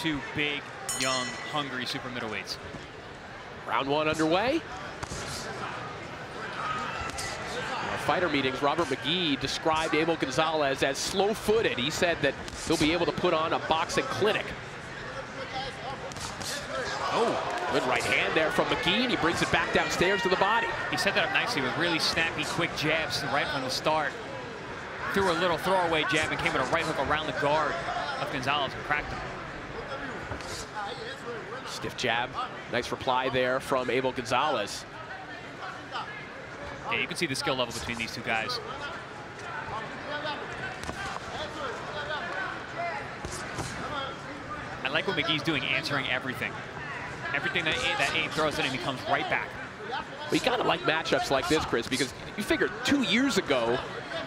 two big, young, hungry super middleweights. Round one underway. Fighter meetings, Robert Magee described Abel Gonzalez as slow-footed. He said that he'll be able to put on a boxing clinic. Oh, good right hand there from Magee, and he brings it back downstairs to the body. He set that up nicely with really snappy, quick jabs right from the start. Threw a little throwaway jab and came with a right hook around the guard of Gonzalez and cracked him. Stiff jab. Nice reply there from Abel Gonzalez. Yeah, you can see the skill level between these two guys. I like what Magee's doing, answering everything. Everything that Abe throws at him, he comes right back. Well, you gotta like matchups like this, Chris, because you figure 2 years ago,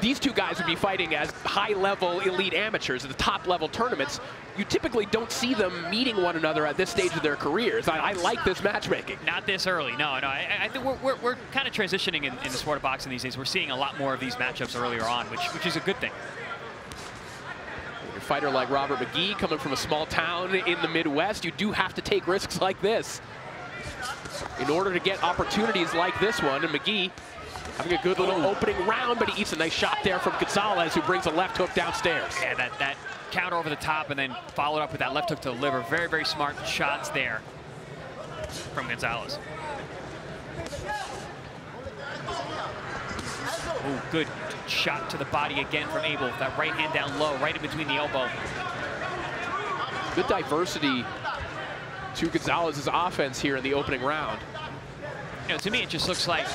these two guys would be fighting as high-level elite amateurs at the top-level tournaments. You typically don't see them meeting one another at this stage of their careers. I like this matchmaking. Not this early, no. I think we're kind of transitioning in the sport of boxing these days. We're seeing a lot more of these matchups earlier on, which is a good thing. A fighter like Robert Magee coming from a small town in the Midwest, you do have to take risks like this in order to get opportunities like this one. And Magee having a good little opening round, but he eats a nice shot there from Gonzalez, who brings a left hook downstairs. Yeah, that counter over the top and then followed up with that left hook to the liver. Very, very smart shots there from Gonzalez. Oh, good shot to the body again from Abel. That right hand down low, right in between the elbow. Good diversity to Gonzalez's offense here in the opening round. You know, to me, it just looks like...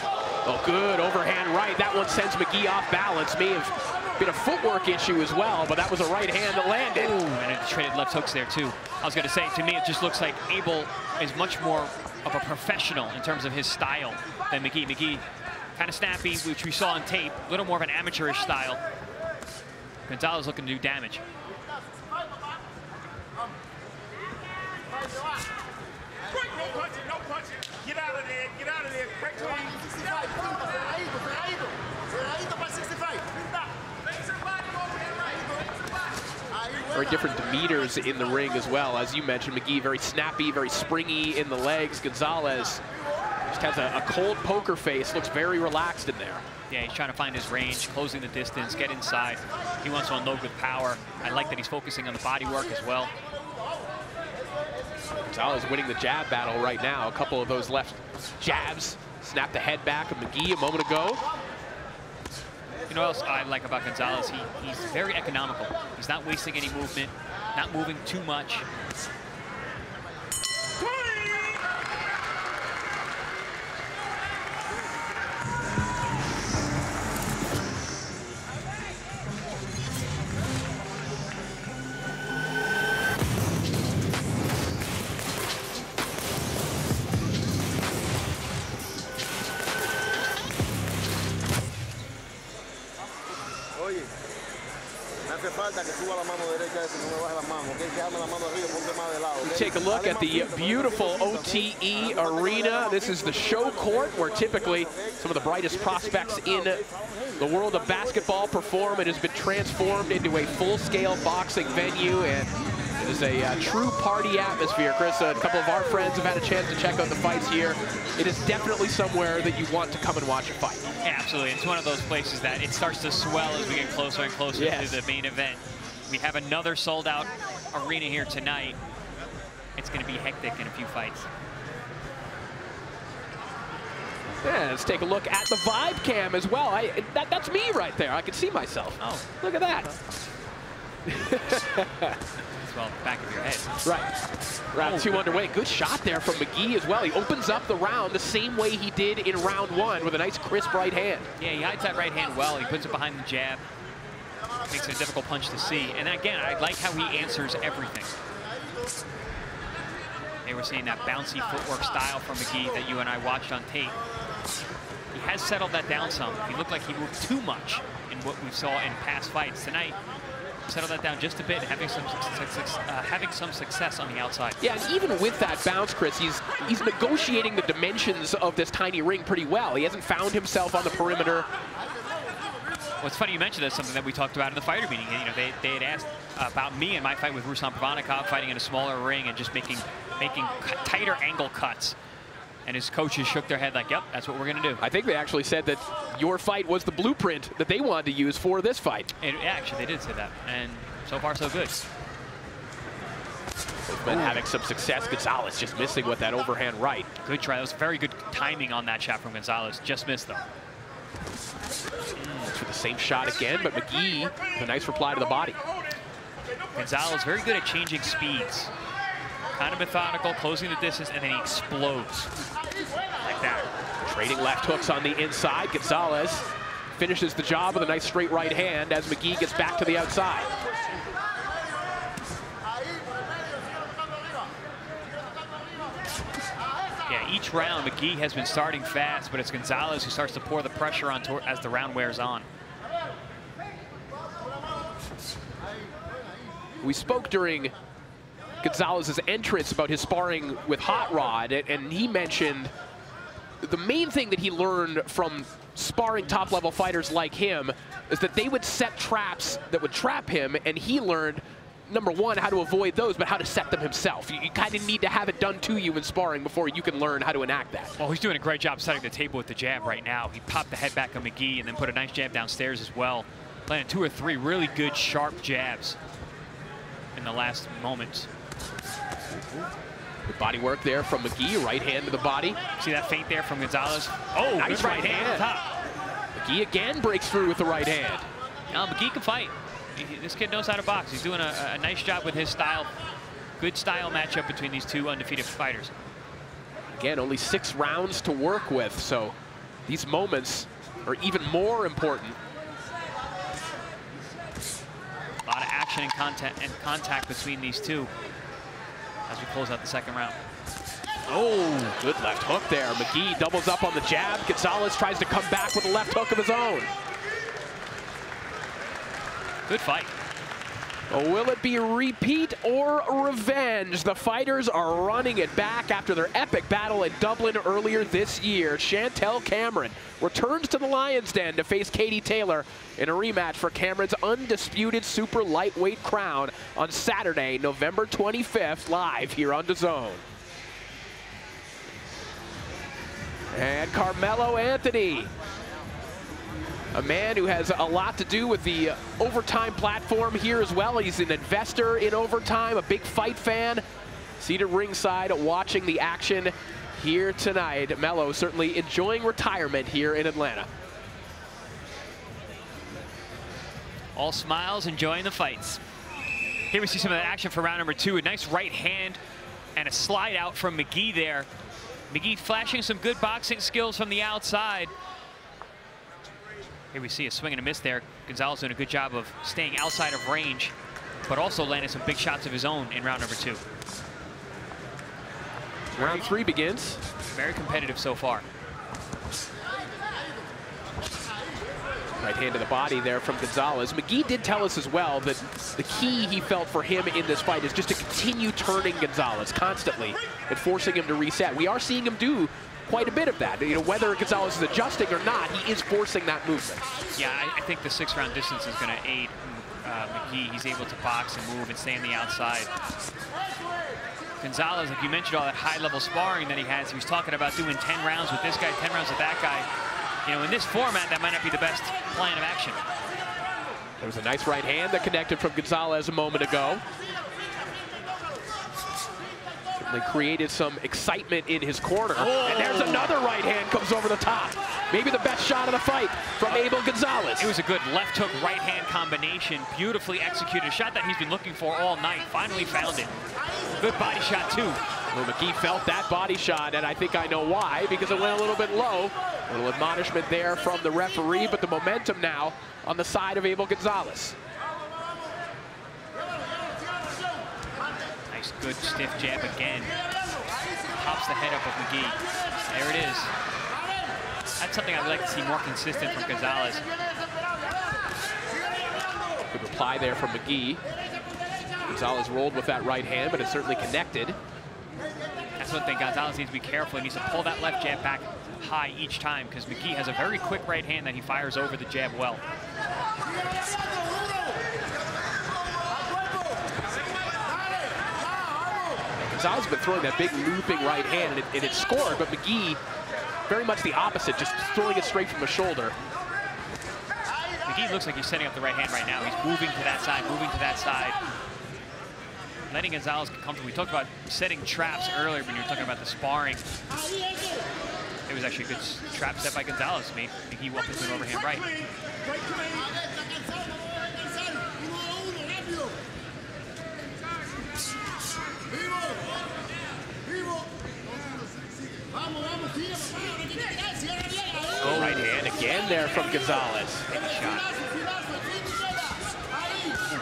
Oh, good overhand right. That one sends Magee off balance. May have been a footwork issue as well, but that was a right hand that landed. Ooh, and it traded left hooks there, too. I was going to say, to me, it just looks like Abel is much more of a professional in terms of his style than Magee. Magee, kind of snappy, which we saw on tape, a little more of an amateurish style. Gonzalez looking to do damage. Get out of there, get out of there. Very different demeanors in the ring as well. As you mentioned, Magee very snappy, very springy in the legs. Gonzalez just has a cold poker face, looks very relaxed in there. Yeah, he's trying to find his range, closing the distance, get inside. He wants to unload with power. I like that he's focusing on the body work as well. Gonzalez winning the jab battle right now. A couple of those left jabs. Snapped the head back of Magee a moment ago. You know what else I like about Gonzalez? He's very economical. He's not wasting any movement, not moving too much. We take a look at the beautiful OTE arena. This is the show court where typically some of the brightest prospects in the world of basketball perform. It has been transformed into a full-scale boxing venue, and it is a true party atmosphere. Chris, a couple of our friends have had a chance to check out the fights here. It is definitely somewhere that you want to come and watch a fight. Yeah, absolutely. It's one of those places that it starts to swell as we get closer and closer to the main event. We have another sold-out arena here tonight. It's going to be hectic in a few fights. Yeah, let's take a look at the vibe cam as well. That's me right there. I can see myself. Oh, look at that. Well, back of your head. Right. Round two underway. Good shot there from Magee as well. He opens up the round the same way he did in round one with a nice crisp right hand. Yeah, he hides that right hand well. He puts it behind the jab. Makes it a difficult punch to see. And then again, I like how he answers everything. They were seeing that bouncy footwork style from Magee that you and I watched on tape. He has settled that down some. He looked like he moved too much in what we saw in past fights. Tonight, settled that down just a bit, having some success on the outside. Yeah, and even with that bounce, Chris, he's negotiating the dimensions of this tiny ring pretty well. He hasn't found himself on the perimeter. Well, it's funny you mentioned that's something that we talked about in the fighter meeting. You know, they had asked about me and my fight with Ruslan Pravanikov, fighting in a smaller ring and just making tighter angle cuts. And his coaches shook their head like, yep, that's what we're going to do. I think they actually said that your fight was the blueprint that they wanted to use for this fight. Actually, they did say that. And so far, so good. They've been having some success. Gonzalez just missing with that overhand right. Good try. That was very good timing on that shot from Gonzalez. Just missed, though. For the same shot again, but Magee, a nice reply to the body. Gonzalez very good at changing speeds. Kind of methodical, closing the distance, and then he explodes like that. Trading left hooks on the inside. Gonzalez finishes the job with a nice straight right hand as Magee gets back to the outside. Yeah, each round, Magee has been starting fast, but it's Gonzalez who starts to pour the pressure on as the round wears on. We spoke during Gonzalez's entrance about his sparring with Hot Rod, and he mentioned the main thing that he learned from sparring top-level fighters like him is that they would set traps that would trap him, and he learned, number one, how to avoid those, but how to set them himself. You kind of need to have it done to you in sparring before you can learn how to enact that. Well, he's doing a great job setting the table with the jab right now. He popped the head back on Magee and then put a nice jab downstairs as well. Landed 2 or 3 really good, sharp jabs in the last moments. Good body work there from Magee, right hand to the body. See that feint there from Gonzalez? Oh, nice right hand. Top. Magee again breaks through with the right hand. Now Magee can fight. This kid knows how to box. He's doing a nice job with his style. Good style matchup between these two undefeated fighters. Again, only 6 rounds to work with, so these moments are even more important. A lot of action and contact between these two as we close out the second round. Oh, good left hook there. Magee doubles up on the jab. Gonzalez tries to come back with a left hook of his own. Good fight. Will it be repeat or revenge? The fighters are running it back after their epic battle in Dublin earlier this year. Chantel Cameron returns to the Lions Den to face Katie Taylor in a rematch for Cameron's undisputed super lightweight crown on Saturday, November 25th, live here on DAZN. And Carmelo Anthony, a man who has a lot to do with the Overtime platform here as well. He's an investor in Overtime, a big fight fan. Seated ringside watching the action here tonight. Melo certainly enjoying retirement here in Atlanta. All smiles, enjoying the fights. Here we see some of that action for round number 2. A nice right hand and a slide out from Magee there. Magee flashing some good boxing skills from the outside. Here we see a swing and a miss there. Gonzalez doing a good job of staying outside of range, but also landing some big shots of his own in round number 2. Round 3 begins. Very competitive so far. Right hand to the body there from Gonzalez. Magee did tell us as well that the key he felt for him in this fight is just to continue turning Gonzalez constantly and forcing him to reset. We are seeing him do quite a bit of that. You know, whether Gonzalez is adjusting or not, he is forcing that movement. Yeah, I think the 6-round distance is going to aid Magee. He's able to box and move and stay on the outside. Gonzalez, like you mentioned, all that high-level sparring that he has. He was talking about doing 10 rounds with this guy, 10 rounds with that guy. You know, in this format, that might not be the best plan of action. There was a nice right hand that connected from Gonzalez a moment ago. Certainly created some excitement in his corner. Oh. And there's another right hand comes over the top. Maybe the best shot of the fight from Abel Gonzalez. It was a good left hook, right hand combination. Beautifully executed. A shot that he's been looking for all night. Finally found it. Good body shot, too. Well, Magee felt that body shot, and I think I know why, because it went a little bit low. A little admonishment there from the referee, but the momentum now on the side of Abel Gonzalez. Nice, good stiff jab again. Pops the head up of Magee. There it is. That's something I'd like to see more consistent from Gonzalez. Good reply there from Magee. Gonzalez rolled with that right hand, but it certainly connected. That's one thing Gonzalez needs to be careful. He needs to pull that left jab back high each time, because Magee has a very quick right hand that he fires over the jab well. Gonzalez has been throwing that big looping right hand, and it scored, but Magee, very much the opposite, just throwing it straight from the shoulder. Magee looks like he's setting up the right hand right now. He's moving to that side, moving to that side. Letting Gonzalez get comfortable. We talked about setting traps earlier when you were talking about the sparring. It was actually a good trap set by Gonzalez. Magee walked into an overhand right. Oh, right hand again there from Gonzalez. Take a shot.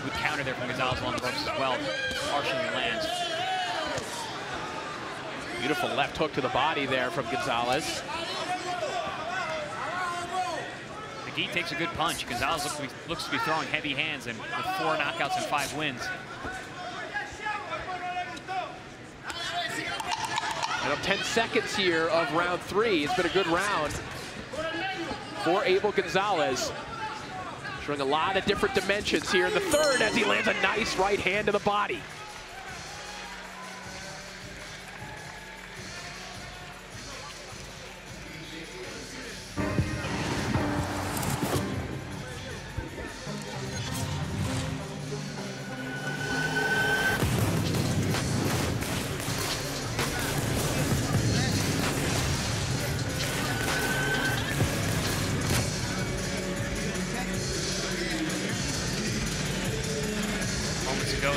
Good counter there from Gonzalez along the ropes as well. Partially lands. Beautiful left hook to the body there from Gonzalez. Magee takes a good punch. Gonzalez looks to be throwing heavy hands, and with 4 knockouts and 5 wins. And up 10 seconds here of round 3. It's been a good round for Abel Gonzalez. Showing a lot of different dimensions here in the third as he lands a nice right hand to the body.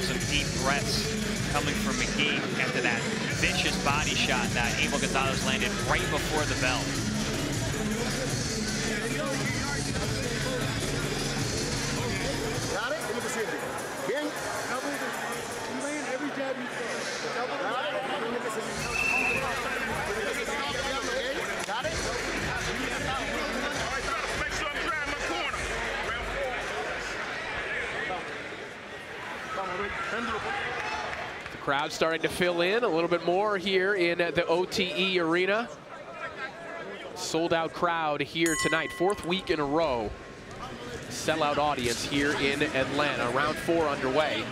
Some deep breaths coming from Magee after that vicious body shot that Abel Gonzalez landed right before the bell. Got it? ¿Cómo te sientes? Bien. You land every jab you throw. Got it? Make sure I'm driving my corner. The crowd starting to fill in a little bit more here in the OTE arena. Sold out crowd here tonight, 4th week in a row. Sellout audience here in Atlanta, round 4 underway.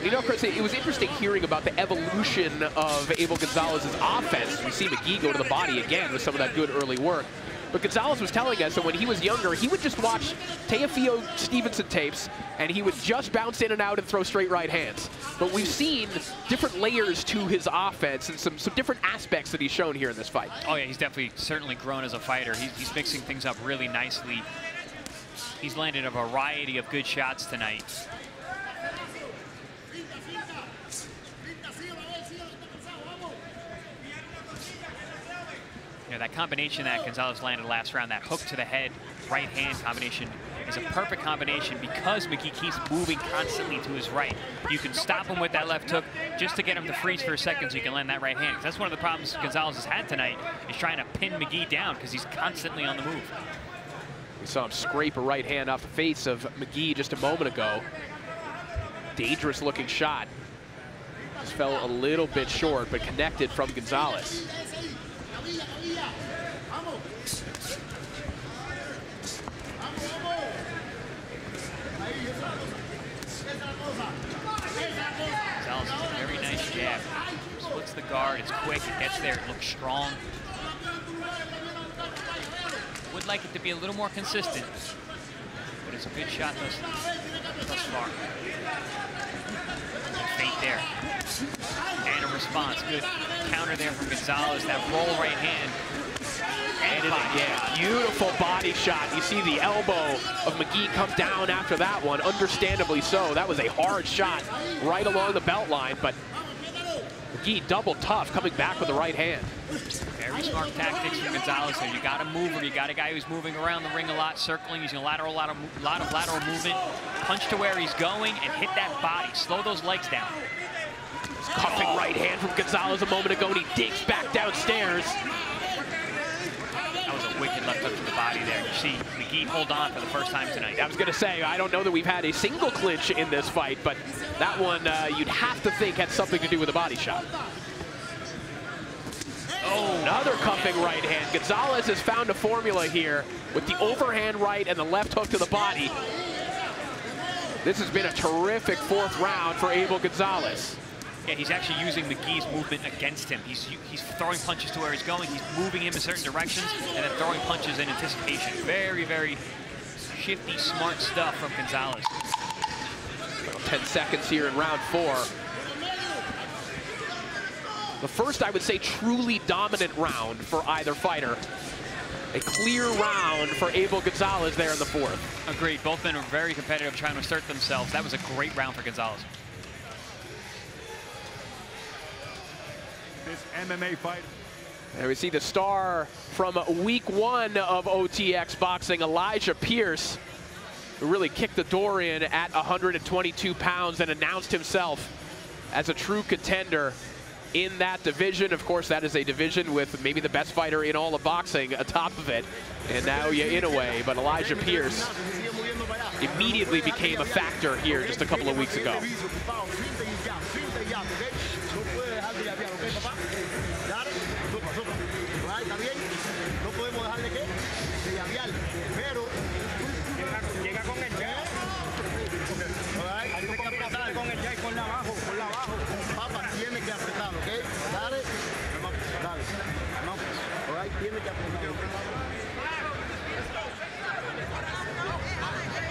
You know, Chris, it was interesting hearing about the evolution of Abel Gonzalez's offense. We see Magee go to the body again with some of that good early work. But Gonzalez was telling us that when he was younger, he would just watch Teofimo Stevenson tapes, and he would just bounce in and out and throw straight right hands. But we've seen different layers to his offense and some different aspects that he's shown here in this fight. Oh yeah, he's definitely certainly grown as a fighter. He's mixing things up really nicely. He's landed a variety of good shots tonight. You know, that combination that Gonzalez landed last round, that hook to the head, right hand combination, is a perfect combination because Magee keeps moving constantly to his right. You can stop him with that left hook just to get him to freeze for a second so you can land that right hand. That's one of the problems Gonzalez has had tonight, is trying to pin Magee down because he's constantly on the move. We saw him scrape a right hand off the face of Magee just a moment ago. Dangerous looking shot. Just fell a little bit short, but connected from Gonzalez. Gonzalez has a very nice jab. Splits the guard, it's quick, it gets there, it looks strong. Would like it to be a little more consistent, but it's a good shot thus far. Feint there. And a response. Good counter there from Gonzalez. That roll right hand. And it again. Beautiful body shot. You see the elbow of Magee come down after that one. Understandably so. That was a hard shot right along the belt line, but Magee double tough coming back with the right hand. Very smart tactics from Gonzalez there. You got a mover. You got a guy who's moving around the ring a lot, circling, using a lot of lateral movement. Punch to where he's going and hit that body. Slow those legs down. Cuffing right hand from Gonzalez a moment ago, and he digs back downstairs. That was a wicked left hook to the body there. You see Magee hold on for the first time tonight. I was going to say, I don't know that we've had a single clinch in this fight, but that one you'd have to think had something to do with a body shot. Oh, another cuffing right hand. Gonzalez has found a formula here with the overhand right and the left hook to the body. This has been a terrific 4th round for Abel Gonzalez. Yeah, he's actually using Magee's movement against him. He's throwing punches to where he's going. He's moving him in certain directions and then throwing punches in anticipation. Very, very shifty, smart stuff from Gonzalez. 10 seconds here in round 4. The first, I would say, truly dominant round for either fighter. A clear round for Abel Gonzalez there in the 4th. Agreed. Both men are very competitive, trying to assert themselves. That was a great round for Gonzalez. This MMA fight. And we see the star from week 1 of OTX boxing, Elijah Pierce, who really kicked the door in at 122 pounds and announced himself as a true contender in that division. Of course, that is a division with maybe the best fighter in all of boxing atop of it. And now in a way, but Elijah Pierce immediately became a factor here just a couple of weeks ago.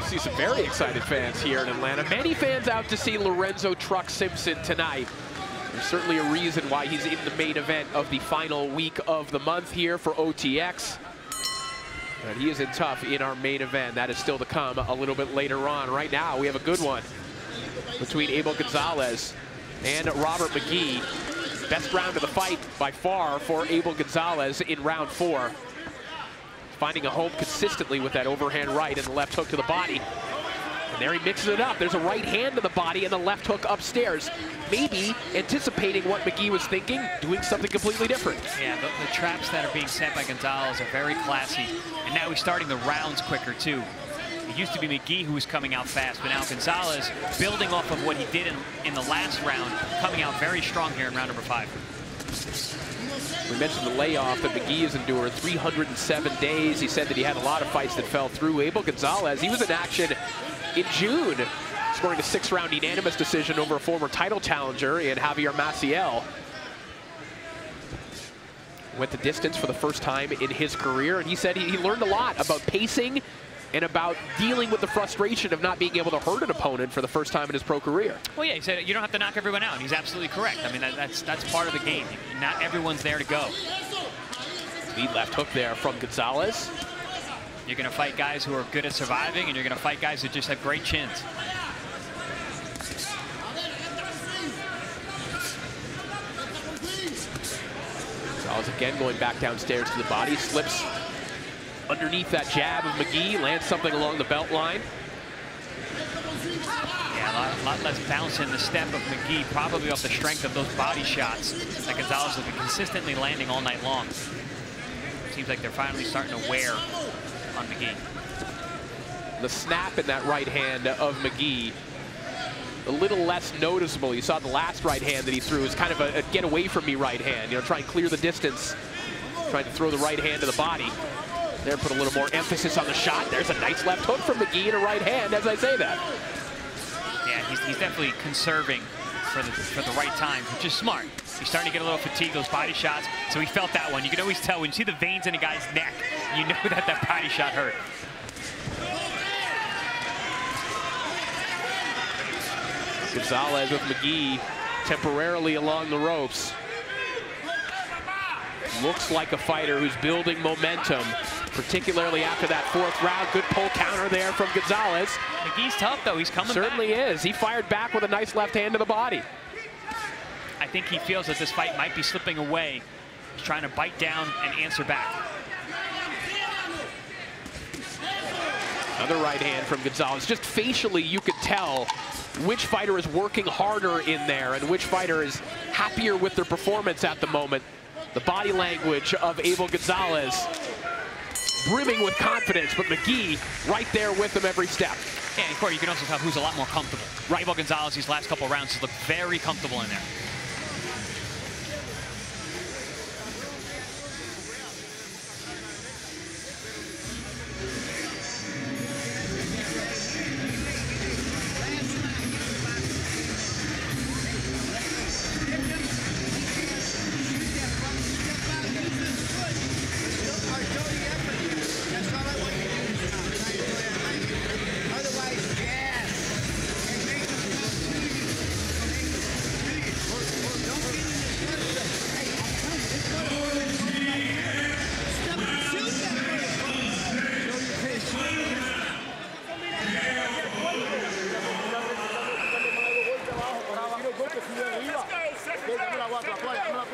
See some very excited fans here in Atlanta. Many fans out to see Lorenzo Truck Simpson tonight. There's certainly a reason why he's in the main event of the final week of the month here for OTX. And he isn't tough in our main event. That is still to come a little bit later on. Right now, we have a good one between Abel Gonzalez and Robert Magee. Best round of the fight by far for Abel Gonzalez in round 4. Finding a home consistently with that overhand right and the left hook to the body. And there he mixes it up. There's a right hand to the body and the left hook upstairs. Maybe anticipating what Magee was thinking, doing something completely different. Yeah, the traps that are being set by Gonzalez are very classy. And now he's starting the rounds quicker, too. It used to be Magee who was coming out fast, but now Gonzalez, building off of what he did in the last round, coming out very strong here in round number 5. We mentioned the layoff that Magee has endured, 307 days. He said that he had a lot of fights that fell through. Abel Gonzalez, he was in action in June, scoring a 6-round unanimous decision over a former title challenger in Javier Maciel. Went the distance for the first time in his career, and he said he learned a lot about pacing and about dealing with the frustration of not being able to hurt an opponent for the first time in his pro career. Well, yeah, he said you don't have to knock everyone out, and he's absolutely correct. I mean, that's part of the game. Not everyone's there to go. Lead left hook there from Gonzalez. You're going to fight guys who are good at surviving, and you're going to fight guys who just have great chins. Gonzalez again going back downstairs to the body, slips underneath that jab of Magee, lands something along the belt line. Yeah, a lot less bounce in the step of Magee, probably off the strength of those body shots that Gonzalez has been consistently landing all night long. Seems like they're finally starting to wear on Magee. The snap in that right hand of Magee, a little less noticeable. You saw the last right hand that he threw was kind of a get away from me right hand. You know, try and clear the distance, trying to throw the right hand to the body. There, put a little more emphasis on the shot. There's a nice left hook from Magee and a right hand as I say that. Yeah, he's definitely conserving for the right time, which is smart. He's starting to get a little fatigued, those body shots, so he felt that one. You can always tell when you see the veins in a guy's neck, you know that body shot hurt. Gonzalez with Magee temporarily along the ropes. Looks like a fighter who's building momentum, particularly after that 4th round. Good pull counter there from Gonzalez. Magee's tough, though. He's coming Certainly back. is. He fired back with a nice left hand to the body. I think he feels that this fight might be slipping away. He's trying to bite down and answer back. Another right hand from Gonzalez. Just facially, you could tell which fighter is working harder in there and which fighter is happier with their performance at the moment. The body language of Abel Gonzalez brimming with confidence, but Magee right there with him every step. Yeah, and Corey, you can also tell who's a lot more comfortable. Right. Abel Gonzalez, these last couple rounds, has looked very comfortable in there.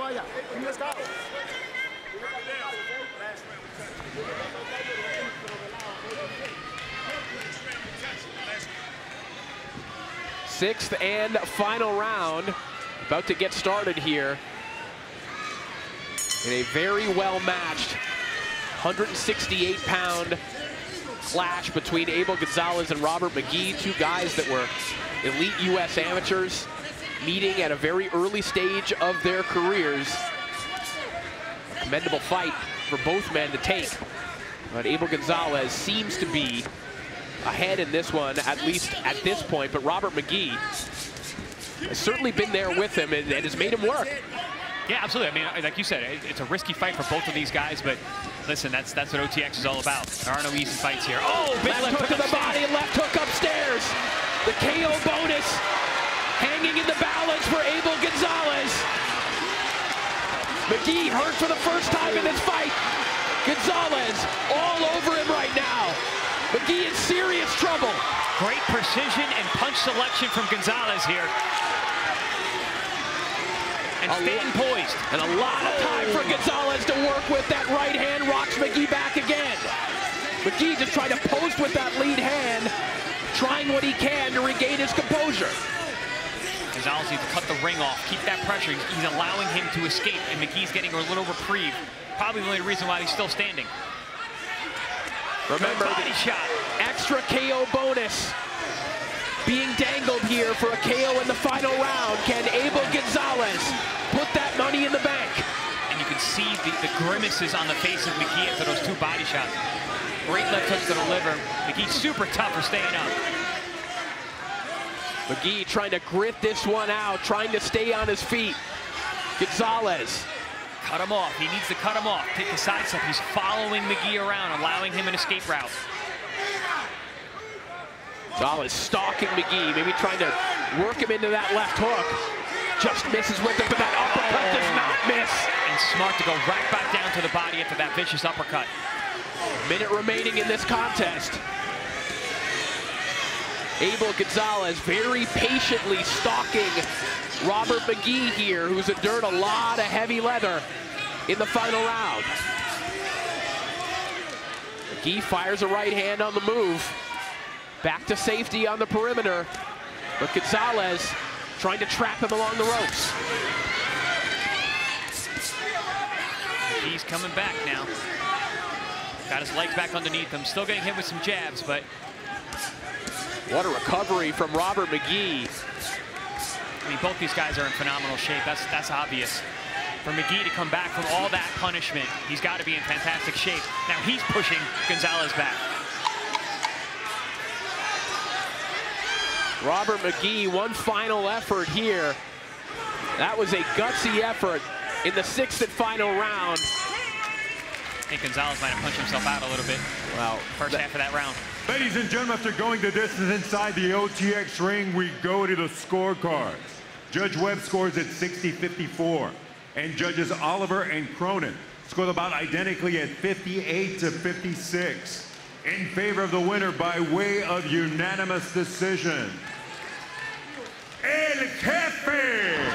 vaya. Un estado. Sixth and final round, about to get started here in a very well-matched 168-pound clash between Abel Gonzalez and Robert Magee, two guys that were elite U.S. amateurs meeting at a very early stage of their careers. A commendable fight for both men to take, but Abel Gonzalez seems to be ahead in this one, at least at this point, but Robert Magee has certainly been there with him and has made him work. Yeah, absolutely. I mean, like you said, it's a risky fight for both of these guys, but listen, that's what OTX is all about. There are no easy fights here. Oh, big left hook to the body and left hook upstairs. The KO bonus hanging in the balance for Abel Gonzalez. Magee hurt for the first time in this fight. Gonzalez all over him right now. Magee in serious trouble. Great precision and punch selection from Gonzalez here. And staying poised. And a lot of time for Gonzalez to work with. That right hand rocks Magee back again. Magee just trying to post with that lead hand, trying what he can to regain his composure. Gonzalez needs to cut the ring off, keep that pressure. He's allowing him to escape, and Magee's getting a little reprieve. Probably the only reason why he's still standing. Remember, body shot. Extra KO bonus being dangled here for a KO in the final round. Can Abel Gonzalez put that money in the bank? And you can see the grimaces on the face of Magee after those two body shots. Great left hook to the liver. Magee's super tough for staying up. Magee trying to grit this one out, trying to stay on his feet. Gonzalez. Cut him off. He needs to cut him off. Take the side step. He's following Magee around, allowing him an escape route. Gonzalez stalking Magee, maybe trying to work him into that left hook. Just misses with it, but that uppercut does not miss. And smart to go right back down to the body after that vicious uppercut. Minute remaining in this contest. Abel Gonzalez very patiently stalking Robert Magee here, who's endured a lot of heavy leather in the final round. Magee fires a right hand on the move. Back to safety on the perimeter, but Gonzalez trying to trap him along the ropes. He's coming back now. Got his legs back underneath him. Still getting hit with some jabs, but what a recovery from Robert Magee. I mean, both these guys are in phenomenal shape. That's obvious. For Magee to come back from all that punishment, he's got to be in fantastic shape. Now he's pushing Gonzalez back. Robert Magee, one final effort here. That was a gutsy effort in the sixth and final round. I think Gonzalez might have punched himself out a little bit. Well, first half of that round. Ladies and gentlemen, after going the distance inside the OTX ring, we go to the scorecards. Judge Webb scores at 60-54, and judges Oliver and Cronin scored about identically at 58-56 in favor of the winner by way of unanimous decision. El Jefe!